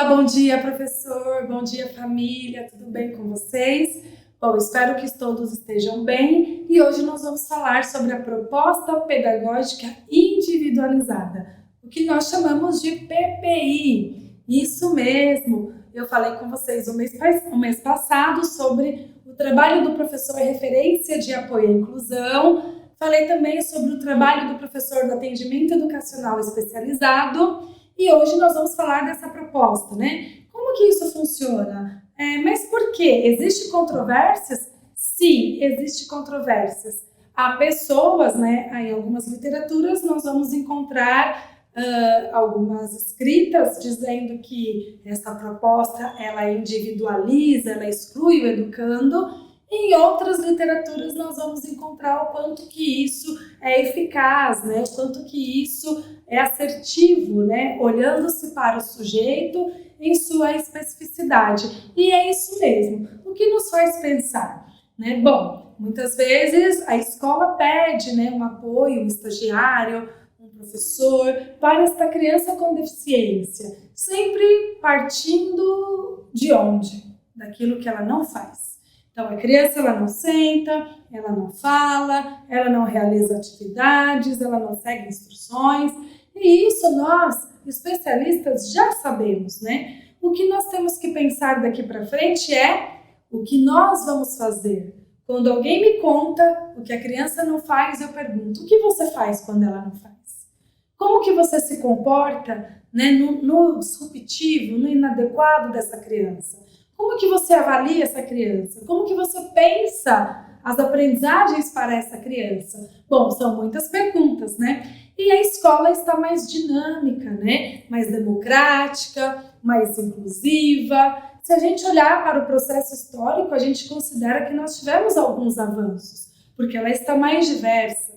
bom dia, professor, bom dia, família, tudo bem com vocês? Bom, espero que todos estejam bem e hoje nós vamos falar sobre a proposta pedagógica individualizada, o que nós chamamos de PPI. Isso mesmo, eu falei com vocês o mês passado sobre o trabalho do professor referência de apoio à inclusão, falei também sobre o trabalho do professor do atendimento educacional especializado. E hoje nós vamos falar dessa proposta, né? Como que isso funciona? Mas por quê? Existem controvérsias? Sim, existem controvérsias. Há pessoas, né? Em algumas literaturas nós vamos encontrar algumas escritas dizendo que essa proposta ela individualiza, ela exclui o educando. Em outras literaturas nós vamos encontrar o quanto que isso é eficaz, né? O quanto que isso é assertivo, né? Olhando-se para o sujeito em sua especificidade. E é isso mesmo. O que nos faz pensar, né? Bom, muitas vezes a escola pede, né, um apoio, um estagiário, um professor para esta criança com deficiência, sempre partindo de onde? Daquilo que ela não faz. Então, a criança ela não senta, ela não fala, ela não realiza atividades, ela não segue instruções. E isso nós, especialistas, já sabemos, né? O que nós temos que pensar daqui para frente é o que nós vamos fazer. Quando alguém me conta o que a criança não faz, eu pergunto, o que você faz quando ela não faz? Como que você se comporta, né, no disruptivo, no inadequado dessa criança? Como que você avalia essa criança? Como que você pensa as aprendizagens para essa criança? Bom, são muitas perguntas, né? E a escola está mais dinâmica, né? Mais democrática, mais inclusiva. Se a gente olhar para o processo histórico, a gente considera que nós tivemos alguns avanços, porque ela está mais diversa,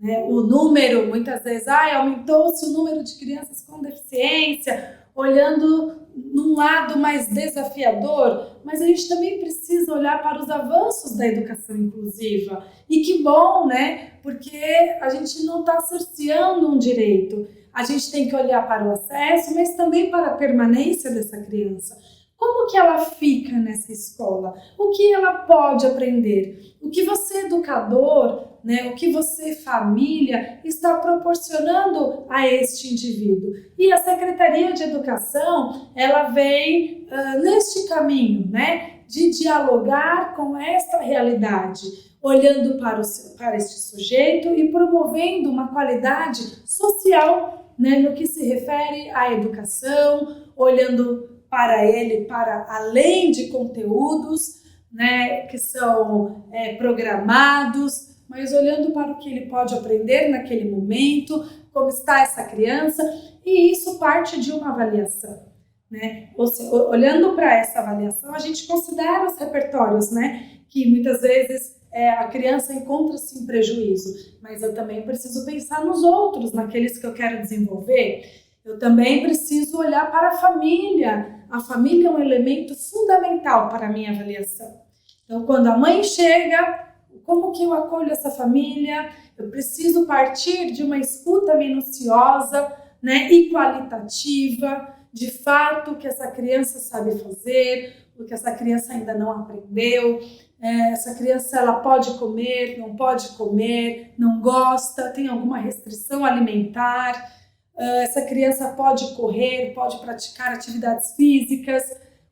né? O número, muitas vezes, aumentou-se o número de crianças com deficiência, olhando num lado mais desafiador, mas a gente também precisa olhar para os avanços da educação inclusiva. E que bom, né? Porque a gente não está cerceando um direito. A gente tem que olhar para o acesso, mas também para a permanência dessa criança. Como que ela fica nessa escola? O que ela pode aprender? O que você, educador, né, o que você, família, está proporcionando a este indivíduo? E a Secretaria de Educação, ela vem neste caminho, né, de dialogar com esta realidade, olhando para este sujeito e promovendo uma qualidade social, né, no que se refere à educação, olhando para ele, para além de conteúdos, né, que são programados, mas olhando para o que ele pode aprender naquele momento, como está essa criança, e isso parte de uma avaliação, né? Ou seja, olhando para essa avaliação, a gente considera os repertórios, né, que muitas vezes a criança encontra-se em prejuízo, mas eu também preciso pensar nos outros, naqueles que eu quero desenvolver. Eu também preciso olhar para a família. A família é um elemento fundamental para a minha avaliação. Então, quando a mãe chega, como que eu acolho essa família? Eu preciso partir de uma escuta minuciosa, né, e qualitativa, de fato, o que essa criança sabe fazer, o que essa criança ainda não aprendeu. Essa criança ela pode comer, não pode comer, não gosta, tem alguma restrição alimentar. Essa criança pode correr, pode praticar atividades físicas.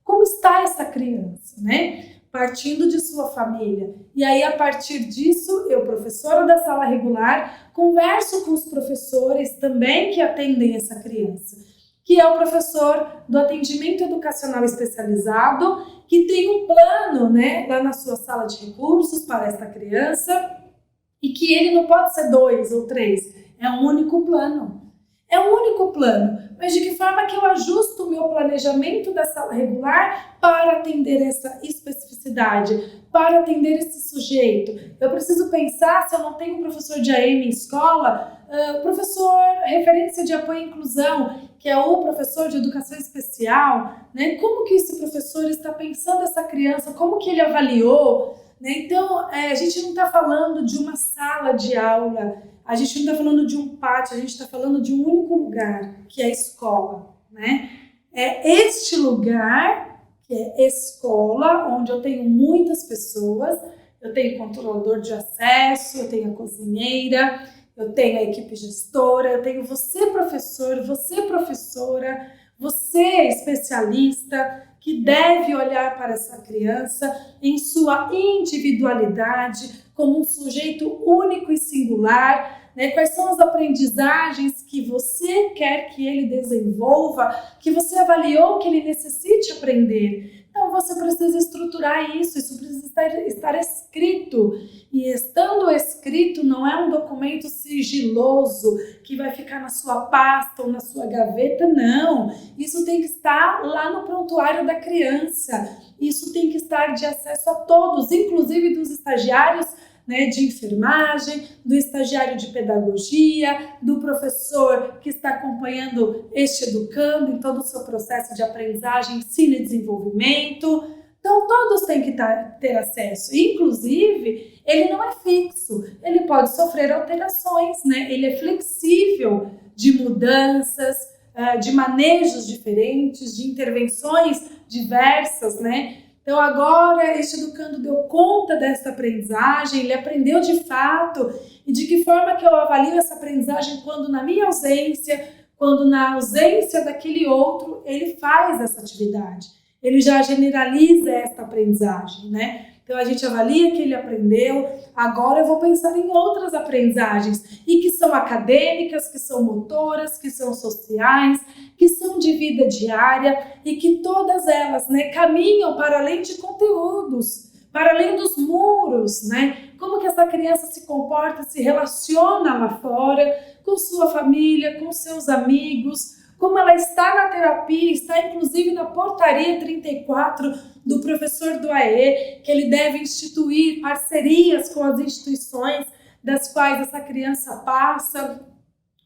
Como está essa criança, né? Partindo de sua família. E aí, a partir disso, eu, professora da sala regular, converso com os professores também que atendem essa criança, que é o professor do atendimento educacional especializado, que tem um plano, né, lá na sua sala de recursos para esta criança, e que ele não pode ser 2 ou 3, é um único plano. É um único plano, mas de que forma que eu ajusto o meu planejamento da sala regular para atender essa especificidade, para atender esse sujeito? Eu preciso pensar, se eu não tenho um professor de AM em escola, professor referência de apoio à inclusão, que é o professor de educação especial, né? Como que esse professor está pensando essa criança, como que ele avaliou, né? Então, a gente não está falando de uma sala de aula, a gente não está falando de um pátio, a gente está falando de um único lugar, que é a escola, né? é este lugar, que é escola, onde eu tenho muitas pessoas, eu tenho controlador de acesso, eu tenho a cozinheira, eu tenho a equipe gestora, eu tenho você professor, você professora, você especialista, que deve olhar para essa criança em sua individualidade, como um sujeito único e singular, né? Quais são as aprendizagens que você quer que ele desenvolva, que você avaliou que ele necessite aprender. Então você precisa estruturar isso precisa estar escrito. E estando escrito não é um documento sigiloso que vai ficar na sua pasta ou na sua gaveta, não. Isso tem que estar lá no prontuário da criança. Isso tem que estar de acesso a todos, inclusive dos estagiários, né, de enfermagem, do estagiário de pedagogia, do professor que está acompanhando este educando em todo o seu processo de aprendizagem, ensino e desenvolvimento. Então, todos têm que ter acesso. Inclusive, ele não é fixo, ele pode sofrer alterações, né? Ele é flexível de mudanças, de manejos diferentes, de intervenções diversas, né? Então agora este educando deu conta dessa aprendizagem, ele aprendeu de fato, e de que forma que eu avalio essa aprendizagem quando na minha ausência, quando na ausência daquele outro, ele faz essa atividade, ele já generaliza essa aprendizagem, né? Então a gente avalia que ele aprendeu, agora eu vou pensar em outras aprendizagens, e que são acadêmicas, que são motoras, que são sociais, que são de vida diária, e que todas elas, né, caminham para além de conteúdos, para além dos muros, né? Como que essa criança se comporta, se relaciona lá fora, com sua família, com seus amigos, como ela está na terapia, está inclusive na portaria 34 do professor do AE, que ele deve instituir parcerias com as instituições das quais essa criança passa,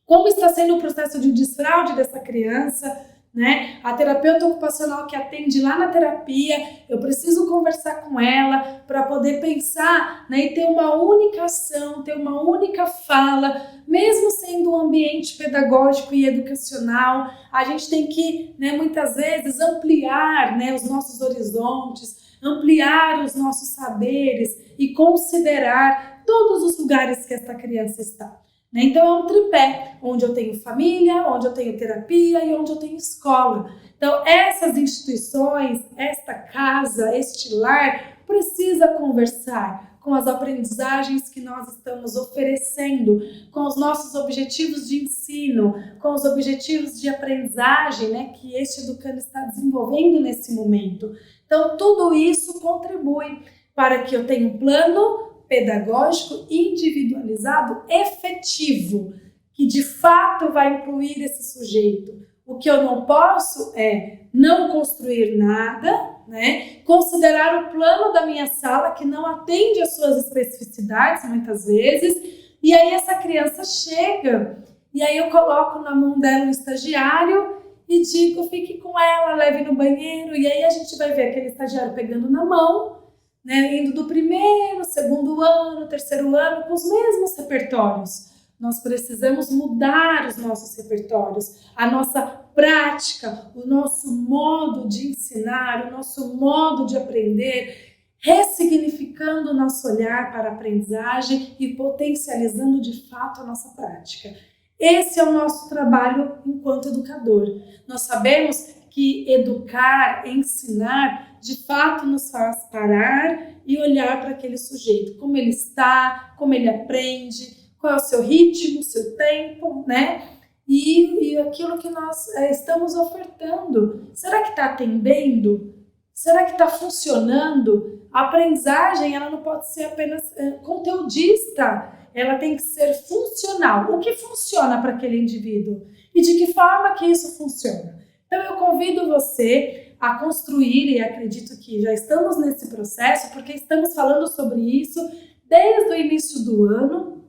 como está sendo o processo de desfraude dessa criança, né? A terapeuta ocupacional que atende lá na terapia, eu preciso conversar com ela para poder pensar, né, e ter uma única ação, ter uma única fala, mesmo sendo um ambiente pedagógico e educacional. A gente tem que, né, muitas vezes ampliar, né, os nossos horizontes, ampliar os nossos saberes e considerar todos os lugares que essa criança está. Então é um tripé, onde eu tenho família, onde eu tenho terapia e onde eu tenho escola. Então essas instituições, esta casa, este lar, precisa conversar com as aprendizagens que nós estamos oferecendo, com os nossos objetivos de ensino, com os objetivos de aprendizagem, né, que este educando está desenvolvendo nesse momento. Então tudo isso contribui para que eu tenha um plano pedagógico individualizado efetivo, que de fato vai incluir esse sujeito. O que eu não posso é não construir nada, né? Considerar o plano da minha sala que não atende às suas especificidades muitas vezes, e aí essa criança chega, e aí eu coloco na mão dela um estagiário e digo, fique com ela, leve no banheiro, e aí a gente vai ver aquele estagiário pegando na mão, né, indo do primeiro, segundo ano, terceiro ano, com os mesmos repertórios. Nós precisamos mudar os nossos repertórios, a nossa prática, o nosso modo de ensinar, o nosso modo de aprender, ressignificando o nosso olhar para a aprendizagem e potencializando de fato a nossa prática. Esse é o nosso trabalho enquanto educador. Nós sabemos que educar, ensinar, de fato nos faz parar e olhar para aquele sujeito, como ele está, como ele aprende, qual é o seu ritmo, o seu tempo, né? E aquilo que nós estamos ofertando. Será que está atendendo? Será que está funcionando? A aprendizagem, ela não pode ser apenas conteudista, ela tem que ser funcional. O que funciona para aquele indivíduo? E de que forma que isso funciona? Então eu convido você a construir, e acredito que já estamos nesse processo, porque estamos falando sobre isso desde o início do ano.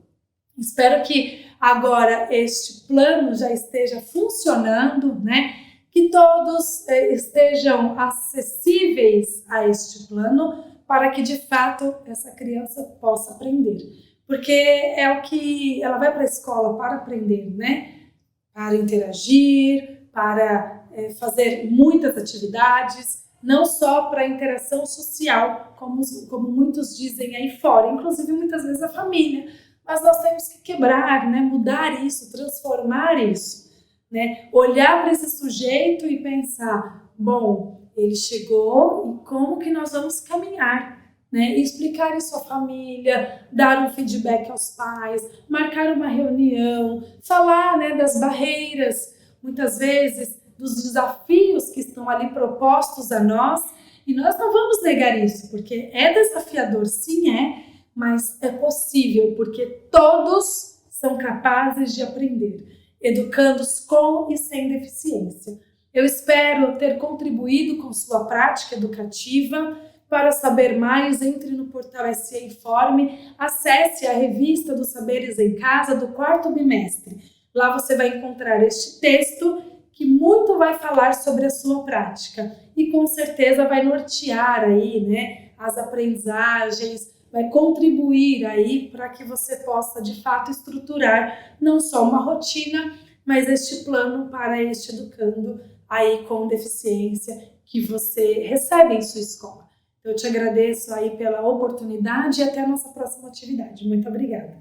Espero que agora este plano já esteja funcionando, né? Que todos estejam acessíveis a este plano para que de fato essa criança possa aprender. Porque é o que ela vai para a escola para aprender, né? Para interagir, para fazer muitas atividades, não só para interação social, como muitos dizem aí fora, inclusive muitas vezes a família. Mas nós temos que quebrar, né? Mudar isso, transformar isso, né? Olhar para esse sujeito e pensar, bom, ele chegou e como que nós vamos caminhar? Né? E explicar isso à família, dar um feedback aos pais, marcar uma reunião, falar, né, das barreiras, muitas vezes dos desafios que estão ali propostos a nós, e nós não vamos negar isso, porque é desafiador, sim é, mas é possível, porque todos são capazes de aprender, educandos com e sem deficiência. Eu espero ter contribuído com sua prática educativa. Para saber mais, entre no portal SE Informe, acesse a revista dos Saberes em Casa do 4º bimestre. Lá você vai encontrar este texto que muito vai falar sobre a sua prática e com certeza vai nortear aí, né, as aprendizagens, vai contribuir aí para que você possa de fato estruturar não só uma rotina, mas este plano para este educando aí com deficiência que você recebe em sua escola. Eu te agradeço aí pela oportunidade e até a nossa próxima atividade. Muito obrigada.